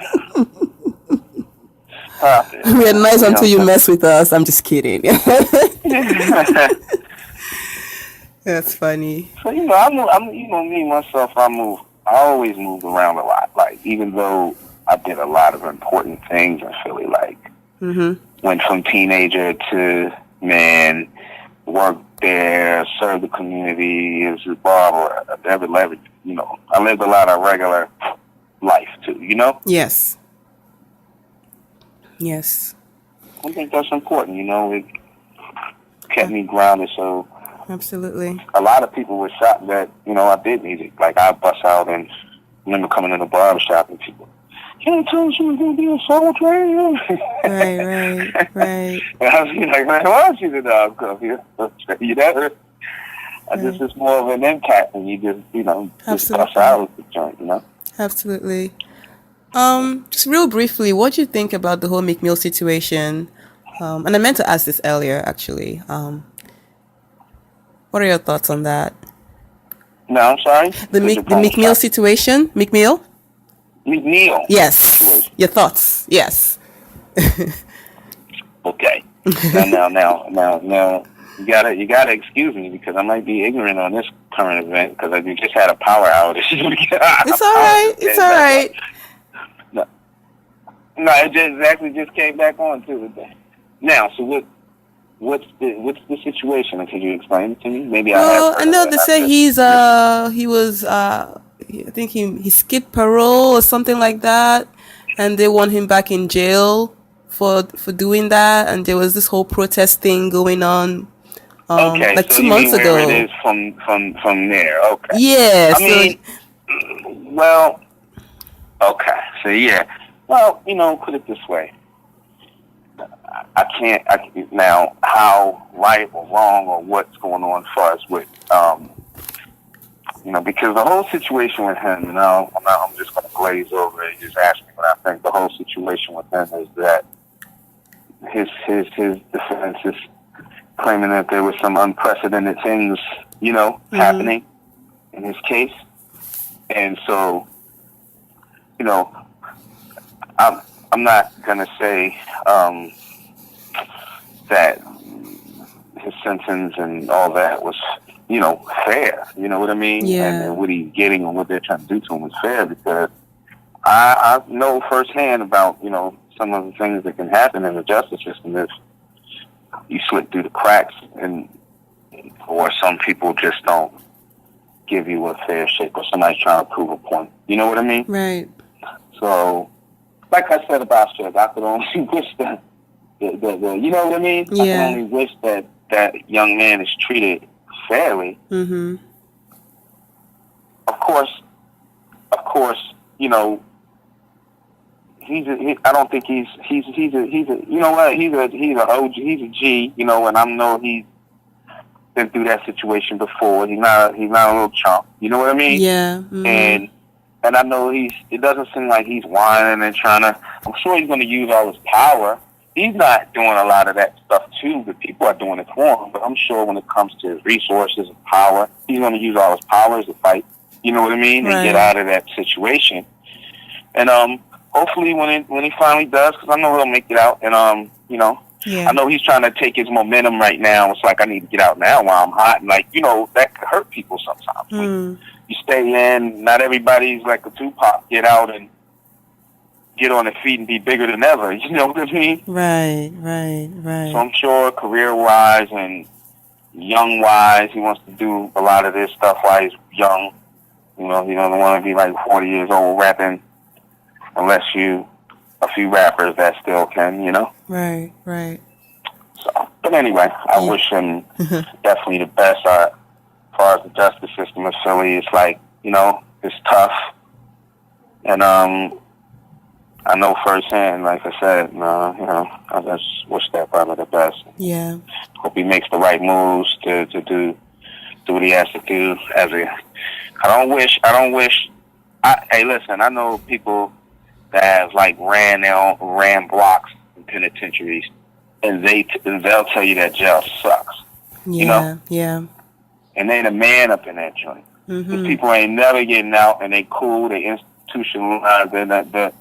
Stop it. We're nice until you mess with us. I'm just kidding. That's funny. So you know, I'm you know, me myself. I always moved around a lot. Like even though I did a lot of important things in Philly, like went from teenager to man, worked there, served the community as a barber, every you know, I lived a lot of regular life too. You know. Yes. Yes. I think that's important. You know, it kept me grounded. So. Absolutely. A lot of people were shocked that, you know, I did music. Like, I bust out and remember coming in the barbershop and people, you told you were going to be a soul trainer? Right. And I was like, man, why don't you know I'm coming here? You know? This is more of an impact when you just, you know, just bust out with the joint, you know? Absolutely. Just real briefly, what do you think about the whole Meek Mill situation? And I meant to ask this earlier, actually. What are your thoughts on that? No, I'm sorry? The Meek Mill situation? Meek Mill? Meek Mill? Yes. Situation. Your thoughts? Yes. Okay. Now, you gotta excuse me because I might be ignorant on this current event because I just had a power outage. It's all right. No, it just came back on too. Now, so what's the situation? Can you explain it to me? Maybe I know they say I think he skipped parole or something like that, and they want him back in jail for doing that. And there was this whole protest thing going on. Okay, like so 2 months ago. Where it is from there. Okay. Yeah. I mean, well, okay. So yeah. Well, you know, put it this way. I can't now how right or wrong or what's going on as far as with you know, because the whole situation with him, you know, I'm just going to glaze over it and just ask me what I think. The whole situation with him is that his defense is claiming that there was some unprecedented things, you know, happening in his case, and so, you know, I'm not gonna say that his sentence and all that was, you know, fair. You know what I mean? Yeah. And what he's getting and what they're trying to do to him is fair because I know firsthand about, you know, some of the things that can happen in the justice system if you slip through the cracks, and or some people just don't give you a fair shake, or somebody's trying to prove a point. You know what I mean? Right. So, like I said about Suge, I could only wish that the you know what I mean? Yeah. I can only wish that young man is treated fairly. Mm-hmm. Of course, you know, I don't think he's a you know what, he's a OG, he's a G, you know, and I know he's been through that situation before. He's not a little chump. You know what I mean? Yeah. Mm-hmm. And I know it doesn't seem like he's whining and trying to, I'm sure he's going to use all his power. He's not doing a lot of that stuff too, but people are doing it for him. But I'm sure when it comes to his resources and power, he's going to use all his powers to fight, you know what I mean? Right. And get out of that situation. And hopefully when he finally does, because I know he'll make it out, and you know, yeah. I know he's trying to take his momentum right now. It's like, I need to get out now while I'm hot. And like, you know, that could hurt people sometimes. When you stay in, not everybody's like a Tupac. Get out and get on their feet and be bigger than ever. You know what I mean? Right. So I'm sure career-wise and, young wise. He wants to do a lot of this stuff while he's young. You know, he doesn't want to be like 40 years old rapping, unless a few rappers that still can, you know. Right. So, but anyway, I wish him definitely the best. As far as the justice system in Philly, it's like, you know, it's tough, and I know firsthand, like I said, you know, I just wish that brother the best. Yeah. Hope he makes the right moves to do what he has to do. I don't wish. Hey, listen, I know people that have like ran blocks in penitentiaries, and they'll tell you that jail sucks. Yeah. You know? Yeah. And they ain't a man up in that joint. Mm-hmm. People ain't never getting out, and they cool. They institutionalized. They're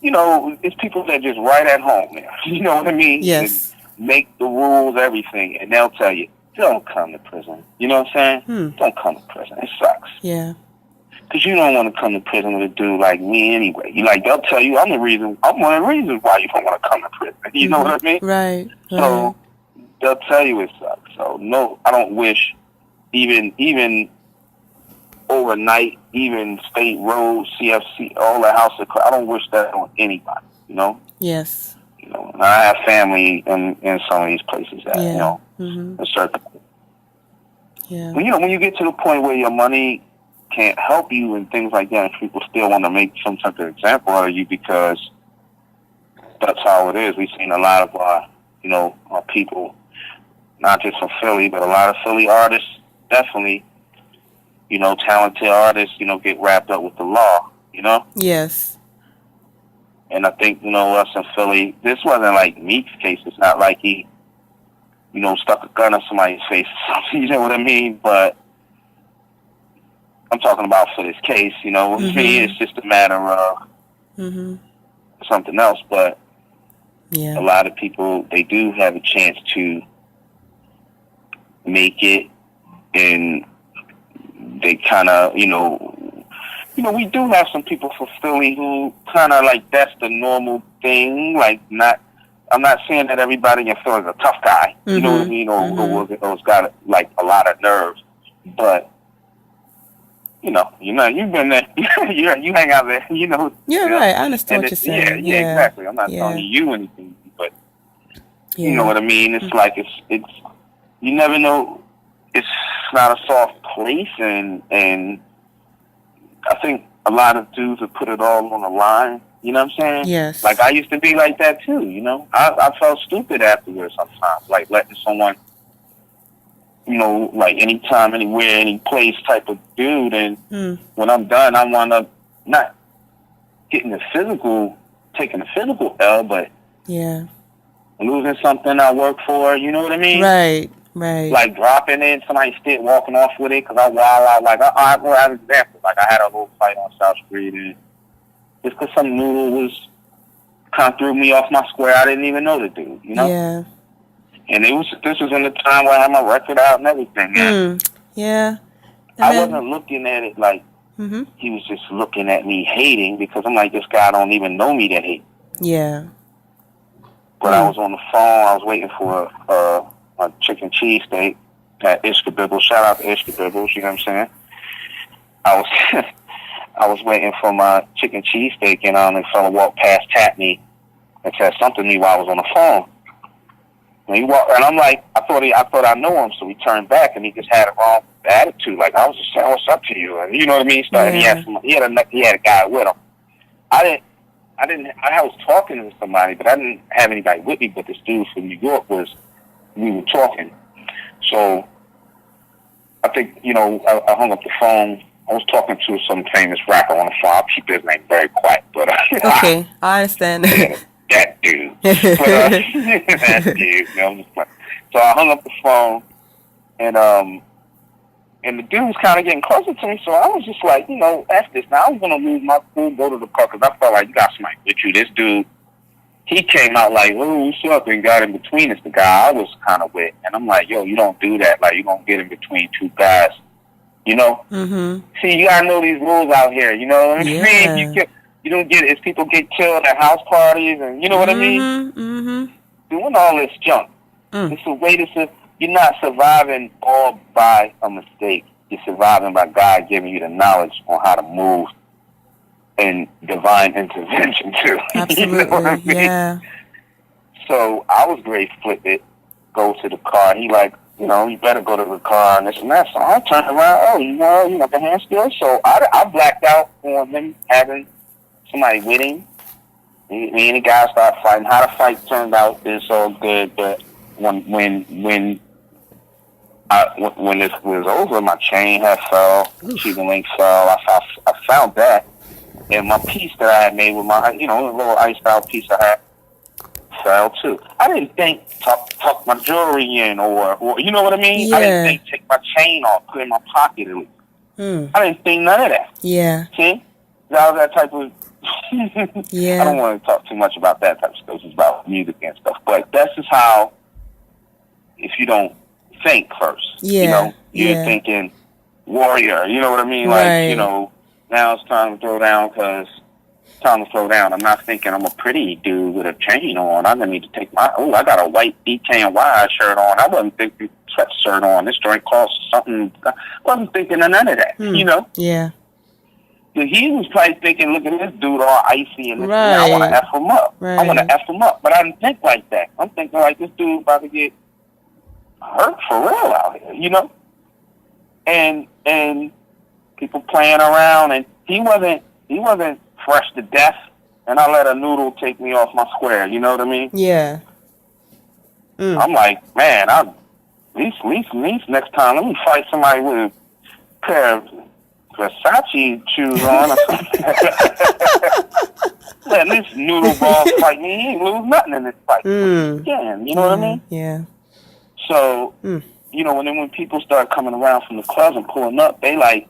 you know, it's people that just right at home now. You know what I mean? Yes. They make the rules, everything, and they'll tell you, don't come to prison. You know what I'm saying? Don't come to prison. It sucks. Yeah. Because you don't want to come to prison with a dude like me anyway. They'll tell you, I'm one of the reasons why you don't want to come to prison. You know what I mean? Right. So they'll tell you it sucks. So no, I don't wish even overnight, even state roads, CFC, all the house of I don't wish that on anybody, you know? Yes. You know, and I have family in some of these places that, you know, a certain. Yeah. You know, when you get to the point where your money can't help you and things like that, and people still want to make some type of example out of you because that's how it is. We've seen a lot of our people, not just from Philly, but a lot of Philly artists, definitely, you know, talented artists, you know, get wrapped up with the law, you know? Yes. And I think, you know, us in Philly, this wasn't like Meek's case. It's not like he, you know, stuck a gun in somebody's face or something, you know what I mean? But I'm talking about for this case, you know, with me, it's just a matter of something else. But a lot of people, they do have a chance to make it, and they kind of, you know, we do have some people from Philly who kind of like that's the normal thing. Like, I'm not saying that everybody in Philly is a tough guy, you know what I mean, or got like a lot of nerves, but you know, you've been there, you hang out there, you know. Yeah, right. I understand what you're saying. Yeah, exactly. I'm not telling you anything, but you know what I mean. It's like it's you never know. It's not a soft place, and I think a lot of dudes have put it all on the line. You know what I'm saying? Yes. Like, I used to be like that too, you know? I felt stupid afterwards sometimes, like letting someone, you know, like anytime, anywhere, any place type of dude, and when I'm done, I want to not taking the physical L, but losing something I work for, you know what I mean? Right. Like dropping it, somebody still walking off with it, because I wild out. Like, I will have an example. Like, I had a little fight on South Street, and just because some noodle was kind of threw me off my square, I didn't even know the dude, you know? Yeah. And this was in the time where I had my record out and everything, man. Yeah. I wasn't looking at it like he was just looking at me hating, because I'm like, this guy don't even know me to hate. Yeah. But I was on the phone. I was waiting for a chicken cheesesteak at Ishkabibble. Shout out to Ishkabibble, you know what I'm saying? I was waiting for my chicken cheesesteak, and a fella walked past, tapped me, and said something to me while I was on the phone. And he walked, and I'm like, I thought I knew him, so he turned back, and he just had a wrong attitude. Like, I was just saying, what's up to you? And you know what I mean? He had a guy with him. I was talking to somebody, but I didn't have anybody with me. But this dude from New York we were talking. So I think, you know, I hung up the phone. I was talking to some famous rapper on the phone. I'll keep his name very quiet, but okay, I understand. Yeah, that dude. But, that dude. You know, so I hung up the phone, and the dude was kind of getting closer to me. So I was just like, you know, after this, now I was gonna lose my cool, go to the car, because I felt like you got somebody with you. This dude, he came out like, oh, what's up, and got in between us, the guy I was kind of with, and I'm like, yo, you don't do that. Like, you gonna get in between two guys, you know? See, you gotta know these rules out here. You know what I mean? You don't get it. If people get killed at house parties, and you know what I mean? Doing all this junk. It's a way to you're not surviving all by a mistake. You're surviving by God giving you the knowledge on how to move and divine intervention too. Absolutely. You know what I mean? Yeah. So I was great, flip it, go to the car. He like, you know, you better go to the car and this and that. So I turned around, oh, you know, the hand skills. So I blacked out on him having somebody with him. Me and the guy started fighting. How the fight turned out is all good, but when this was over, my chain had fell, cheating link fell. I found that, and my piece that I had made with my, you know, a little iced out piece I had fell too. I didn't think tuck my jewelry in or you know what I mean. Yeah. I didn't think take my chain off, put it in my pocket at least. I didn't think none of that. Yeah. See, that was that type of. Yeah. I don't want to talk too much about that type of stuff. It's about music and stuff, but that's just how. If you don't think first, you know, you're thinking warrior. You know what I mean? Right. Like, you know, now it's time to throw down because it's time to throw down. I'm not thinking I'm a pretty dude with a chain on. I'm gonna need to take my. Oh, I got a white DKNY shirt on. I wasn't thinking sweatshirt on. This joint costs something. I wasn't thinking of none of that. You know? Yeah. He was probably thinking, look at this dude all icy and this Right. and I want to F him up. Right. I want to F him up. But I didn't think like that. I'm thinking like this dude about to get hurt for real out here, you know? And people playing around, and he wasn't fresh to death, and I let a noodle take me off my square, you know what I mean? Yeah. I'm like, man, at least next time, let me fight somebody with a pair of Versace shoes on or something. Let this noodle ball fight me. He ain't lose nothing in this fight. Again, you know what I mean? Yeah. So, you know, when people start coming around from the clubs and pulling up, they like,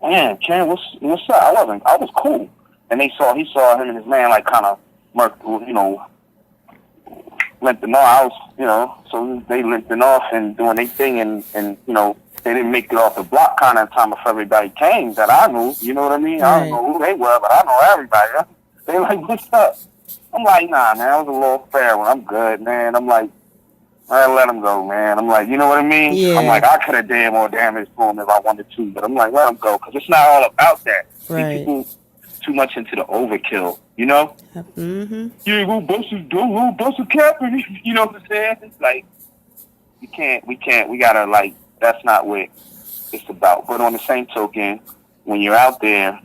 man, Ken, what's up? I was cool. And he saw him and his man like kind of, you know, limping off. I was, you know, so they limping off and doing their thing, and you know, they didn't make it off the block kind of time before everybody came that I knew. You know what I mean? Right. I don't know who they were, but I know everybody. They like, what's up? I'm like, nah, man, that was a little fair one. I'm good, man. I'm like, I let him go, man. I'm like, you know what I mean? Yeah. I'm like, I could have done more damage to him if I wanted to, but I'm like, let him go, because it's not all about that. Right. See, people too much into the overkill, you know? Mm-hmm. You ain't gonna bust a cap, you know what I'm saying? It's like, we gotta, like, that's not what it's about. But on the same token, when you're out there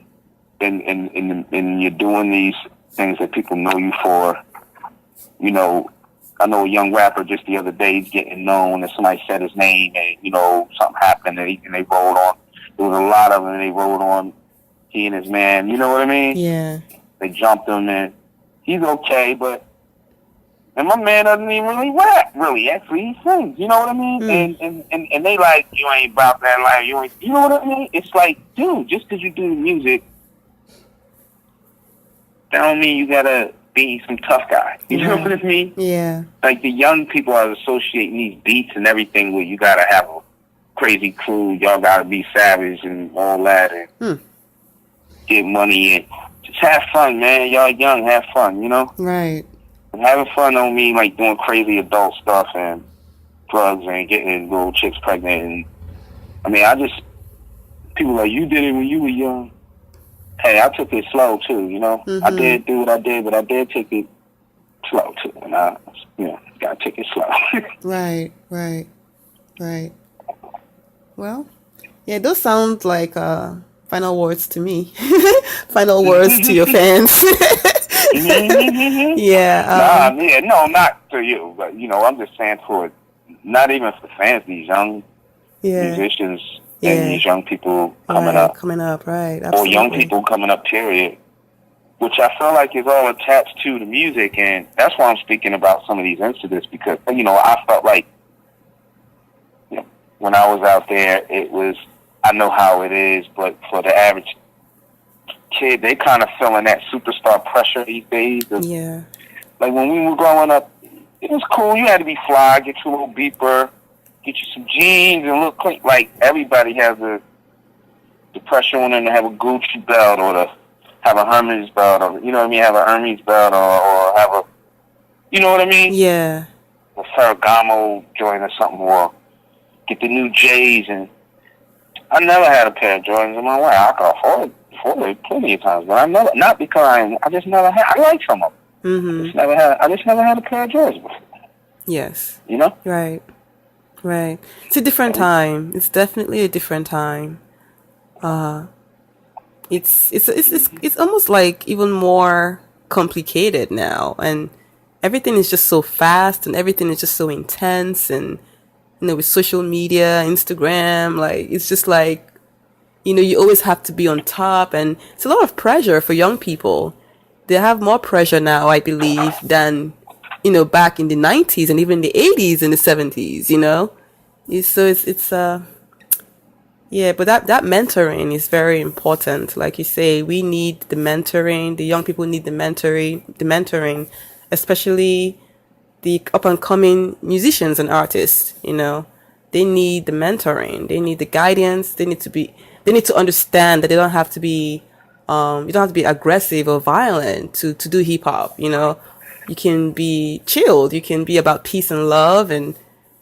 and you're doing these things that people know you for, you know, I know a young rapper just the other day, he's getting known, and somebody said his name, and, you know, something happened, and they rolled on. There was a lot of them, and they rolled on he and his man, you know what I mean? Yeah. They jumped him, and he's okay, and my man doesn't even really rap, really. Actually, he sings, you know what I mean? And they like, you ain't about that life, you know what I mean? It's like, dude, just because you do the music, that don't mean you gotta be some tough guy. You know what I mean? Yeah. Like, the young people are associating these beats and everything where you gotta have a crazy crew, y'all gotta be savage and all that, and get money, and just have fun, man. Y'all young, have fun, you know? Right. And having fun don't mean like doing crazy adult stuff and drugs and getting little chicks pregnant. And I mean, people like, you did it when you were young. Hey, I took it slow too, you know? I did do what I did, but I did take it slow too. And I, you know, gotta take it slow. Right. Well, yeah, those sound like final words to me. Final words to your fans. Yeah. No, not to you, but, you know, I'm just saying for, not even for fans, these young musicians and these young people coming up, right? Absolutely. Or young people coming up, period, which I feel like is all attached to the music, and that's why I'm speaking about some of these incidents, because, you know, I felt like, you know, when I was out there, it was, I know how it is, but for the average kid, they kind of feeling that superstar pressure these days. Yeah. Like, when we were growing up, it was cool. You had to be fly, get your little beeper, get you some jeans, and look clean. Like, everybody has the pressure on them to have a Gucci belt, or to have a Hermes belt, or, you know what I mean, have a Hermes belt, or have a, you know what I mean? Yeah. A Ferragamo joint or something, or get the new J's. And I never had a pair of Jordans in my life. I could afford it plenty of times, but I never, not because I just never had. I like some of them. Mm-hmm. I just never had a pair of Jordans before. Yes. You know? Right. It's a different time. It's definitely a different time. It's almost like even more complicated now, and everything is just so fast, and everything is just so intense, and with social media, Instagram, like it's just like you always have to be on top, and it's a lot of pressure for young people. They have more pressure now, I believe, than back in the 90s and even the 80s and the 70s. Yeah, but that mentoring is very important. Like you say, we need the mentoring. The young people need the mentoring, especially the up and coming musicians and artists. They need the mentoring. They need the guidance. They need to understand that they don't have to be, you don't have to be aggressive or violent to do hip hop. You can be chilled. You can be about peace and love and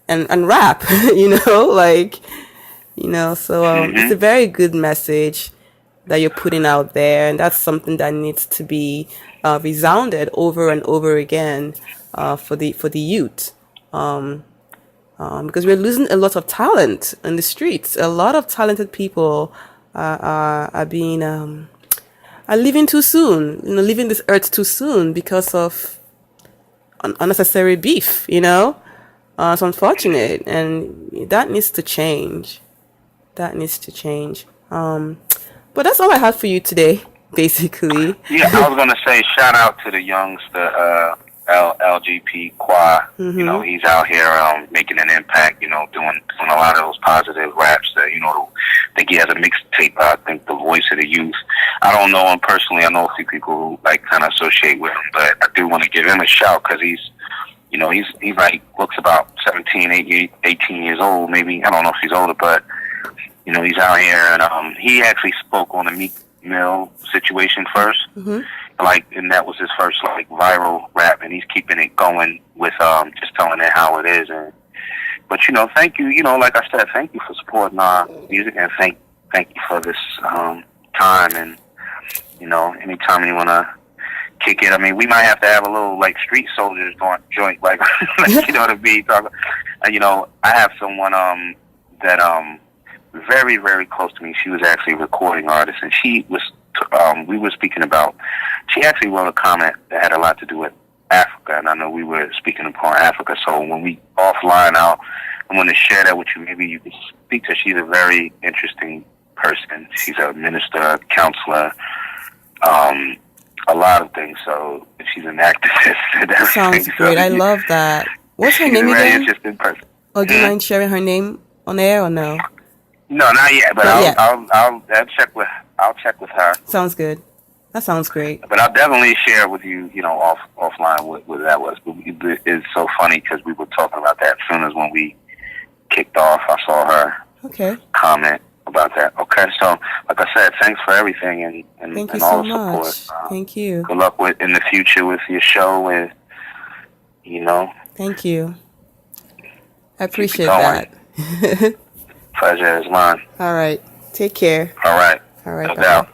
rap. So it's a very good message that you're putting out there, and that's something that needs to be resounded over and over again for the youth, because we're losing a lot of talent in the streets. A lot of talented people are being are leaving too soon, leaving this earth too soon because of unnecessary beef. It's unfortunate, and that needs to change. But that's all I had for you today, basically. Yeah, I was gonna say shout out to the youngster, LGP Qua. Mm-hmm. He's out here making an impact. Doing a lot of those positive raps. That I think he has a mixtape. I think the voice of the youth. I don't know him personally. I know a few people who kind of associate with him, but I do want to give him a shout because he's like looks about 17, 18 years old. Maybe I don't know if he's older, but. He's out here, and he actually spoke on the Meek Mill situation first, mm-hmm. and that was his first viral rap, and he's keeping it going with just telling it how it is. But thank you. Like I said, thank you for supporting our music, and thank you for this time. And anytime you wanna kick it, I mean, we might have to have a little street soldiers joint, like you know what I mean. I have someone that very, very close to me. She was actually a recording artist, and she was, we were speaking about, she actually wrote a comment that had a lot to do with Africa, and I know we were speaking upon Africa, so when we offline out, I'm going to share that with you. Maybe you can speak to her. She's a very interesting person. She's a minister, a counselor, a lot of things, so she's an activist and everything. Sounds great. I love that. What's her name again? She's a very interesting person. Oh, do you mind sharing her name on air or no? No, not yet. But I'll check with her. Sounds good. That sounds great. But I'll definitely share with you, offline what that was. But it's so funny because we were talking about that as soon as when we kicked off. I saw her comment about that. Okay, so like I said, thanks for everything and thank you and all so the much. support. Thank you. Good luck in the future with your show, and Thank you. I appreciate that. Pleasure is mine. All right. Take care. All right. All right. No doubt.